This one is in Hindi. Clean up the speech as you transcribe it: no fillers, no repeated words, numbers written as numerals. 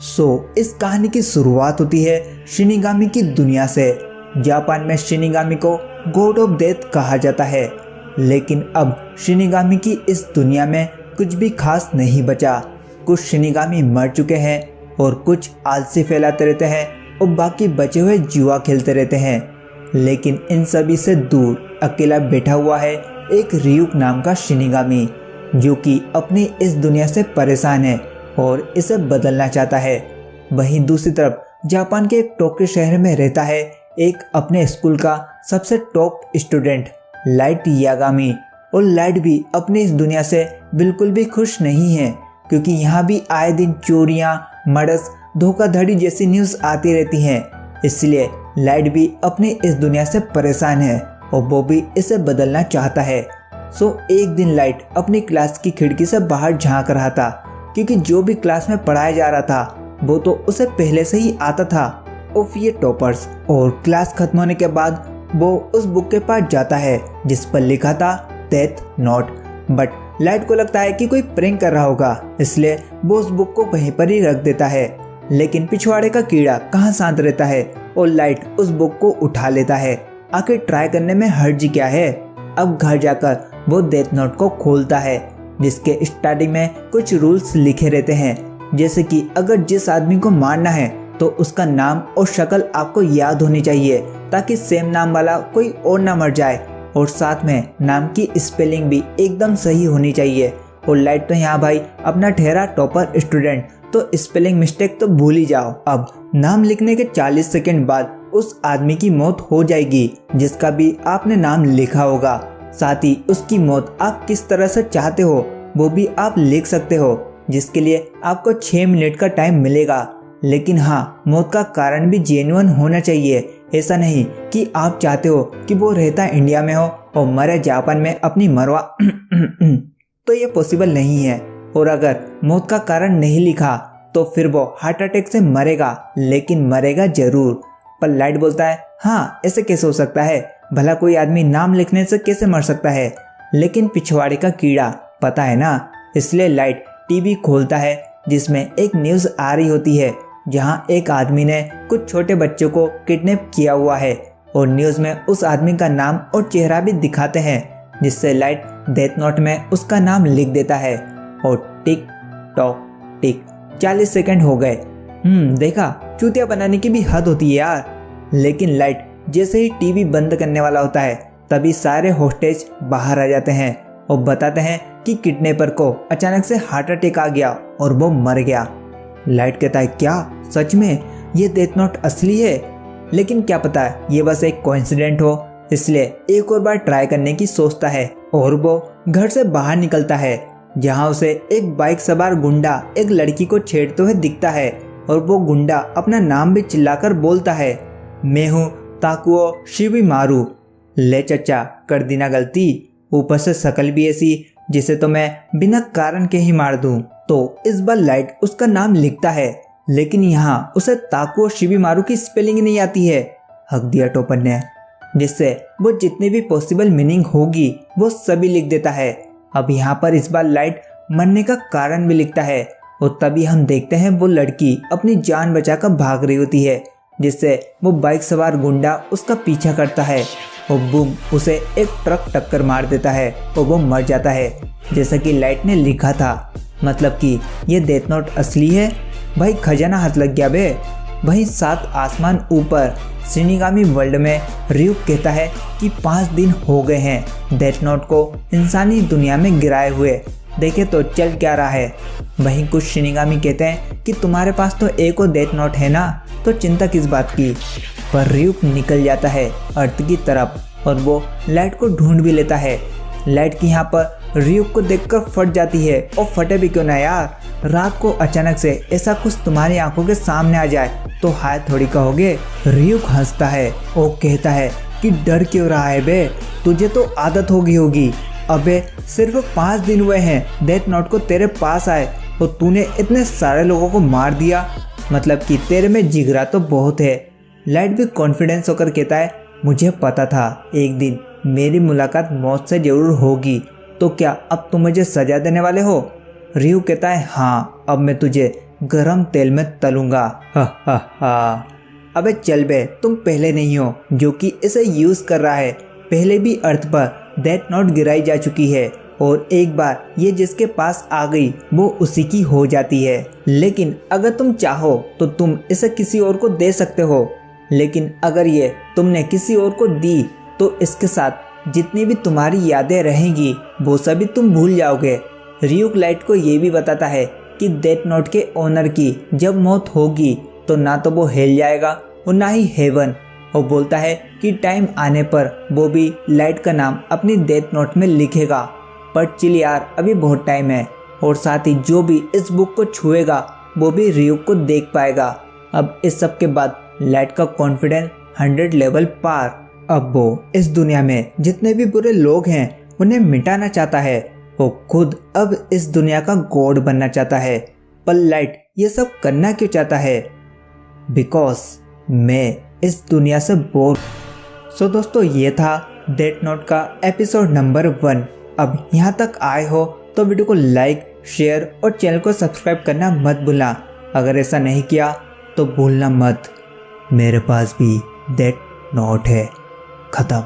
इस कहानी की शुरुआत होती है शिनिगामी की दुनिया से। जापान में शिनिगामी को गॉड ऑफ डेथ कहा जाता है, लेकिन अब शिनिगामी की इस दुनिया में कुछ भी खास नहीं बचा। कुछ शिनिगामी मर चुके हैं और कुछ आलसी फैलाते रहते हैं और बाकी बचे हुए जुआ खेलते रहते हैं। लेकिन इन सभी से दूर अकेला बैठा हुआ है एक रियुक नाम का शिनिगामी, जो कि अपनी इस दुनिया से परेशान है और इसे बदलना चाहता है। वहीं दूसरी तरफ जापान के एक टोक्यो शहर में रहता है एक अपने स्कूल का सबसे टॉप स्टूडेंट लाइट यागामी। और लाइट भी अपनी इस दुनिया से बिल्कुल भी खुश नहीं है, क्योंकि यहाँ भी आए दिन चोरियाँ, मर्डर्स, धोखाधड़ी जैसी न्यूज़ आती रहती हैं। इसलिए लाइट भी अपनी इस दुनिया से परेशान है और वो भी इसे बदलना चाहता है। एक दिन लाइट अपनी क्लास की खिड़की से बाहर झांक रहा था, क्योंकि जो भी क्लास में पढ़ाया जा रहा था वो तो उसे पहले से ही आता था। ये टॉपर्स। और क्लास खत्म होने के बाद वो उस बुक के पास जाता है जिस पर लिखा था डेथ नोट। बट लाइट को लगता है कि कोई प्रैंक कर रहा होगा, इसलिए वो उस बुक को वहीं पर ही रख देता है। लेकिन पिछवाड़े का कीड़ा कहाँ शांत रहता है और लाइट उस बुक को उठा लेता है। आखिर ट्राई करने में हर्ज क्या है। अब घर जाकर वो डेथ नोट को खोलता है, जिसके स्टार्टिंग में कुछ रूल्स लिखे रहते हैं, जैसे कि अगर जिस आदमी को मारना है तो उसका नाम और शक्ल आपको याद होनी चाहिए, ताकि सेम नाम वाला कोई और ना मर जाए। और साथ में नाम की स्पेलिंग भी एकदम सही होनी चाहिए। और लाइट तो यहाँ भाई अपना ठहरा टॉपर स्टूडेंट, तो स्पेलिंग मिस्टेक तो भूल ही जाओ। अब नाम लिखने के 40 सेकंड बाद उस आदमी की मौत हो जाएगी जिसका भी आपने नाम लिखा होगा। साथ ही उसकी मौत आप किस तरह से चाहते हो वो भी आप लिख सकते हो, जिसके लिए आपको 6 मिनट का टाइम मिलेगा। लेकिन हाँ, मौत का कारण भी जेन्युइन होना चाहिए। ऐसा नहीं कि आप चाहते हो कि वो रहता इंडिया में हो और मरे जापान में अपनी मरवा तो ये पॉसिबल नहीं है। और अगर मौत का कारण नहीं लिखा तो फिर वो हार्ट अटैक से मरेगा, लेकिन मरेगा जरूर। पर लाइट बोलता है हाँ, ऐसे कैसे हो सकता है, भला कोई आदमी नाम लिखने से कैसे मर सकता है। लेकिन पिछवाड़े का कीड़ा पता है ना, इसलिए लाइट टीवी खोलता है जिसमें एक न्यूज़ आ रही होती है जहां एक आदमी ने कुछ छोटे बच्चों को किडनैप किया हुआ है। और न्यूज़ में उस आदमी का नाम और चेहरा भी दिखाते हैं, जिससे लाइट डेथ नोट में उसका नाम लिख देता है। और टिक टॉक टिक 40 सेकंड हो गए। देखा, चूतिया बनाने की भी हद होती है यार। लेकिन लाइट जैसे ही टीवी बंद करने वाला होता है तभी सारे होस्टेज बाहर आ जाते हैं और बताते हैं कि किडनैपर को अचानक से हार्ट अटैक आ गया और वो मर गया। लाइट कहता है क्या सच में ये डेथ नोट असली है? लेकिन क्या पता है ये बस एक कोइंसिडेंट हो, इसलिए एक और बार ट्राई करने की सोचता है। और वो घर से बाहर निकलता है जहां उसे एक बाइक सवार गुंडा एक लड़की को छेड़ते हुए दिखता है। और वो गुंडा अपना नाम भी चिल्लाकर बोलता है, मैं हूँ ताकुओ शिबिमारू। ले चचा, कर दी ना गलती, ऊपर से शकल भी ऐसी जिसे तो मैं बिना कारण के ही मार दूं। तो इस बार लाइट उसका नाम लिखता है, लेकिन यहाँ उसे ताकुओ शिबिमारू की स्पेलिंग नहीं आती है। हक दिया टोपर ने, जिससे वो जितनी भी पॉसिबल मीनिंग होगी वो सभी लिख देता है। अब यहाँ पर इस बार लाइट मरने का कारण भी लिखता है। और तभी हम देखते हैं वो लड़की अपनी जान बचाकर भाग रही होती है, जिससे वो बाइक सवार गुंडा उसका पीछा करता है और बूम, उसे एक ट्रक टक्कर मार देता है और वो मर जाता है, जैसा कि लाइट ने लिखा था। मतलब कि ये डेथ नोट असली है। भाई खजाना हाथ लग गया बे। वहीं 7 आसमान ऊपर शिनिगामी वर्ल्ड में रियुक कहता है कि 5 दिन हो गए हैं डेथ नोट को इंसानी दुनिया में गिराए हुए, देखे तो चल क्या रहा है। वहीं कुछ शिनिगामी कहते हैं कि तुम्हारे पास तो एक और डेथ नोट है ना, तो चिंता किस बात की। पर रियुक निकल जाता है अर्थ की तरफ और वो लाइट को ढूंढ भी लेता है। लाइट की यहाँ पर रियुक को देखकर फट जाती है, और फटे भी क्यों ना यार, रात को अचानक से ऐसा कुछ तुम्हारी आंखों के सामने आ जाए तो हाय थोड़ी कहोगे। रियुक हंसता है और कहता है कि डर क्यों रहा है बे, तुझे तो आदत हो गई होगी। अबे सिर्फ 5 दिन हुए हैं डेथ नोट को तेरे पास आए और तूने इतने सारे लोगों को मार दिया, मतलब कि तेरे में जिगरा तो बहुत है। लाइट भी कॉन्फिडेंस होकर कहता है, मुझे पता था एक दिन मेरी मुलाकात मौत से जरूर होगी, तो क्या अब तुम मुझे सजा देने वाले हो? रियू कहता है हाँ, अब मैं तुझे गरम तेल में तलूंगा। हा हा हा। अबे चल बे, तुम पहले नहीं हो जो कि इसे यूज कर रहा है। पहले भी अर्थ पर डेथ नोट गिराई जा चुकी है और एक बार ये जिसके पास आ गई वो उसी की हो जाती है। लेकिन अगर तुम चाहो तो तुम इसे किसी और को दे सकते हो, लेकिन अगर ये तुमने किसी और को दी तो इसके साथ जितनी भी तुम्हारी यादें रहेंगी वो सभी तुम भूल जाओगे। रियूक लाइट को ये भी बताता है कि डेथ नोट के ओनर की जब मौत होगी तो ना तो वो हेल जाएगा और ना ही हेवन। वो बोलता है कि टाइम आने पर वो भी लाइट का नाम अपनी डेथ नोट में लिखेगा। पर चिल यार, अभी बहुत टाइम है और साथ ही जो भी इस बुक को छुएगा वो भी रियूक को देख पाएगा। अब इस सब के बाद लाइट का कॉन्फिडेंस 100 लेवल पार। अब वो इस दुनिया में जितने भी बुरे लोग हैं उन्हें मिटाना चाहता है। वो खुद अब इस दुनिया का गॉड बनना चाहता है। पर लाइट ये सब करना क्यों चाहता है? बिकॉज मैं इस दुनिया से बोर। सो दोस्तों, ये था डेथ नोट का एपिसोड नंबर 1। अब यहाँ तक आए हो तो वीडियो को लाइक, शेयर और चैनल को सब्सक्राइब करना मत भूलना। अगर ऐसा नहीं किया तो भूलना मत, मेरे पास भी डेथ नोट है। खत्म।